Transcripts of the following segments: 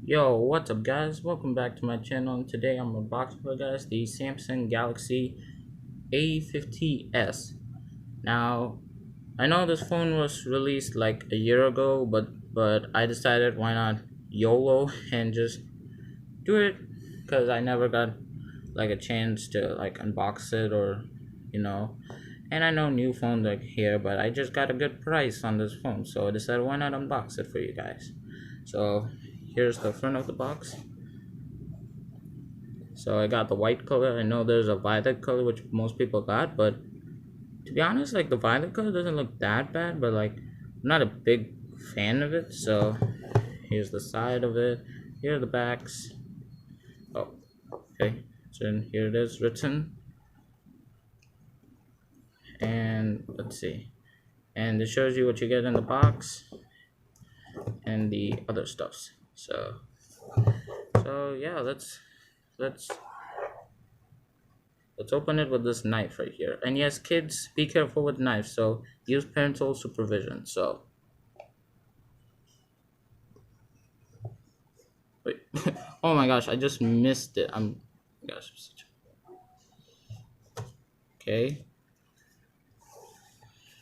Yo, what's up guys? Welcome back to my channel. Today I'm unboxing for you guys the Samsung Galaxy A50s. Now, I know this phone was released like a year ago, but I decided why not YOLO and just do it because I never got like a chance to like unbox it or you know. And I know new phones are here, but I just got a good price on this phone, so I decided why not unbox it for you guys. So here's the front of the box. So I got the white color. I know there's a violet color which most people got, but to be honest, like the violet color doesn't look that bad, but like I'm not a big fan of it. So here's the side of it. Here are the backs. Oh, okay. So here it is written. And let's see. And it shows you what you get in the box and the other stuffs. So yeah, let's let's open it with this knife right here. And yes, kids, be careful with knives. So use parental supervision. So wait. Oh my gosh, I just missed it. Gosh. Okay.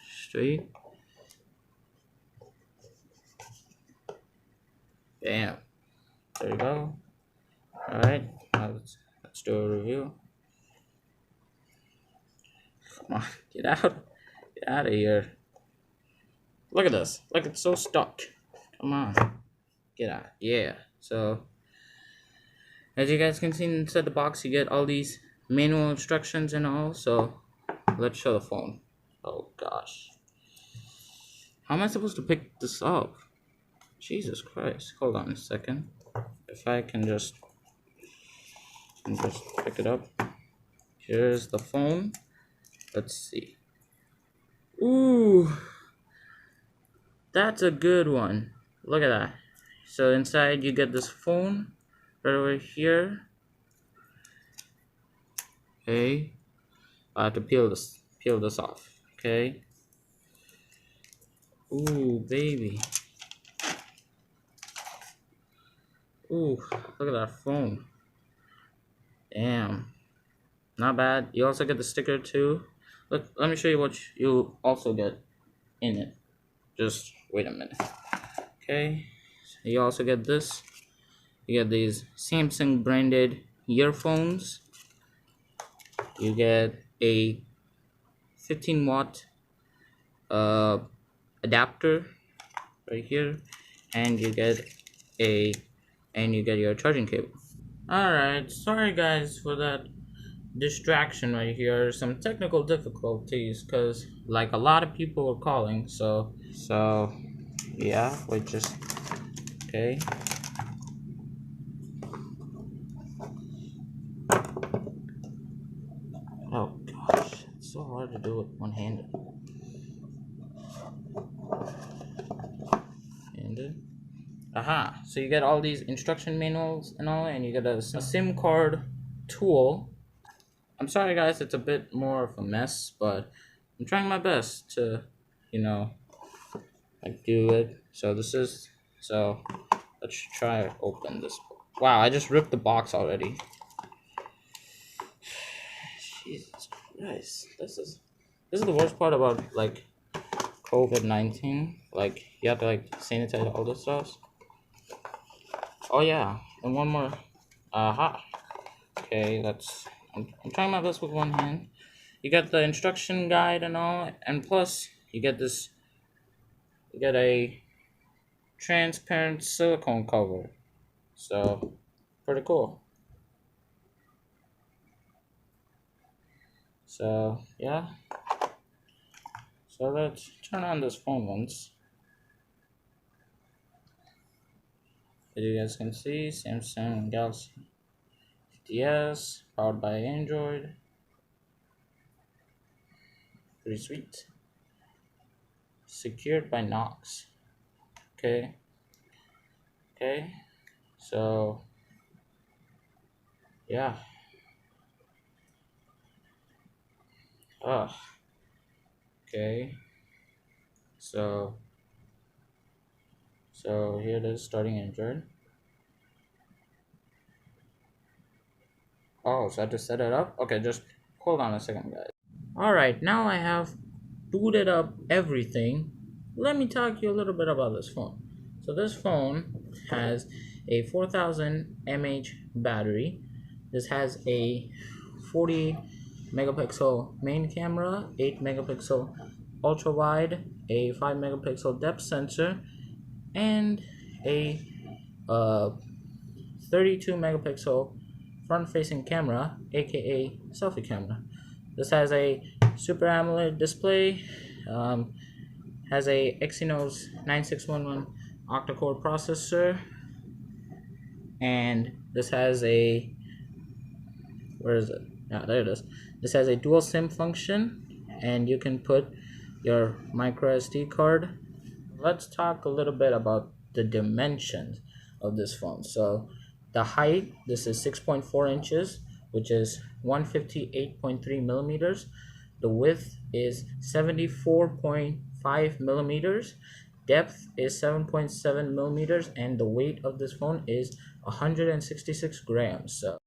Straight. Bam. There you go. Alright. Now let's do a review. Come on, get out. Get out of here. Look at this. Look, it's so stuck. Come on. Get out. Yeah. So as you guys can see inside the box, you get all these manual instructions and all. So let's show the phone. Oh gosh. How am I supposed to pick this up? Jesus Christ. Hold on a second. If I can just pick it up. Here's the phone. Let's see. Ooh. That's a good one. Look at that. So inside you get this phone right over here. Okay. I have to peel this off. Okay. Ooh, baby. Ooh, look at that phone. Damn. Not bad. You also get the sticker too. Look, let me show you what you also get in it. Just wait a minute. Okay. So you also get this. You get these Samsung branded earphones. You get a 15-watt adapter right here, and you get your charging cable. Alright, sorry guys for that distraction right here, some technical difficulties because like a lot of people are calling, so yeah, wait, just okay. Oh gosh, it's so hard to do with one-handed. Aha, so you get all these instruction manuals and all, and you get a SIM card tool. I'm sorry guys, it's a bit more of a mess, but I'm trying my best to, you know, like do it. So let's try open this. Wow, I just ripped the box already. Jesus Christ, this is the worst part about like COVID-19. Like you have to like sanitize all this stuff. Oh yeah, and one more. Aha. Okay, I'm trying my best with one hand. You get the instruction guide and all, and plus you get a transparent silicone cover. So pretty cool. So yeah. So let's turn on this phone once. As you guys can see, Samsung Galaxy 50s, powered by Android. Pretty sweet. Secured by Knox. Okay. Okay. So yeah. Okay. So here it is, starting Android. Oh, so I have to set it up? Okay, just hold on a second, guys. Alright, now I have booted up everything. Let me talk to you a little bit about this phone. So this phone has a 4000 mAh battery. This has a 40 megapixel main camera, 8 megapixel ultra wide, a 5 megapixel depth sensor, and a 32 megapixel front facing camera, aka selfie camera. This has a Super AMOLED display, um, has a Exynos 9611 octa-core processor, and this has a, where is it? Yeah, there it is. This has a dual SIM function, and you can put your micro SD card. Let's talk a little bit about the dimensions of this phone. So the height, this is 6.4 inches, which is 158.3 millimeters. The width is 74.5 millimeters. Depth is 7.7 millimeters, and the weight of this phone is 166 grams. So